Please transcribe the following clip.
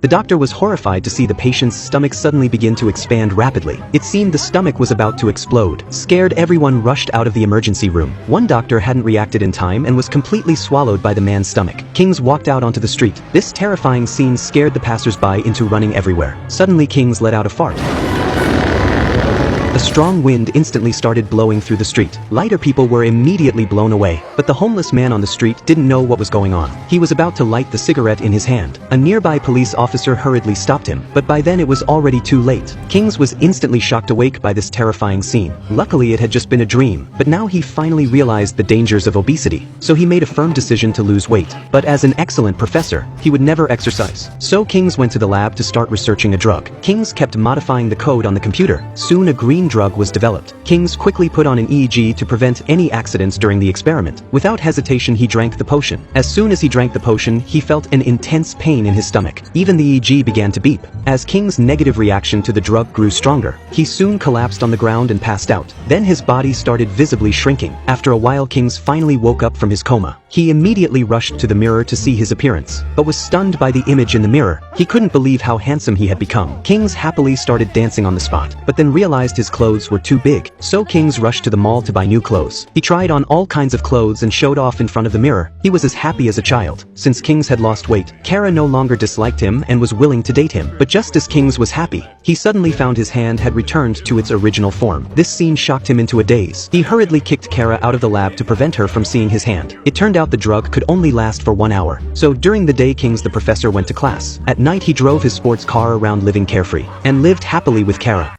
The doctor was horrified to see the patient's stomach suddenly begin to expand rapidly. It seemed the stomach was about to explode. Scared, everyone rushed out of the emergency room. One doctor hadn't reacted in time and was completely swallowed by the man's stomach. Kings walked out onto the street. This terrifying scene scared the passers-by into running everywhere. Suddenly Kings let out a fart. A strong wind instantly started blowing through the street. Lighter people were immediately blown away, but the homeless man on the street didn't know what was going on. He was about to light the cigarette in his hand. A nearby police officer hurriedly stopped him, but by then it was already too late. Kings was instantly shocked awake by this terrifying scene. Luckily it had just been a dream, but now he finally realized the dangers of obesity. So he made a firm decision to lose weight. But as an excellent professor, he would never exercise. So Kings went to the lab to start researching a drug. Kings kept modifying the code on the computer. Soon a green drug was developed. Kings quickly put on an EEG to prevent any accidents during the experiment. Without hesitation, he drank the potion. As soon as he drank the potion, he felt an intense pain in his stomach. Even the EEG began to beep. As King's negative reaction to the drug grew stronger, he soon collapsed on the ground and passed out. Then his body started visibly shrinking. After a while, Kings finally woke up from his coma. He immediately rushed to the mirror to see his appearance, but was stunned by the image in the mirror. He couldn't believe how handsome he had become. Kings happily started dancing on the spot, but then realized his clothes were too big. So Kings rushed to the mall to buy new clothes. He tried on all kinds of clothes and showed off in front of the mirror. He was as happy as a child. Since Kings had lost weight, Kara no longer disliked him and was willing to date him. But just as Kings was happy, he suddenly found his hand had returned to its original form. This scene shocked him into a daze. He hurriedly kicked Kara out of the lab to prevent her from seeing his hand. It turned out the drug could only last for 1 hour. So during the day, Kings the professor went to class. At night he drove his sports car around living carefree and lived happily with Kara.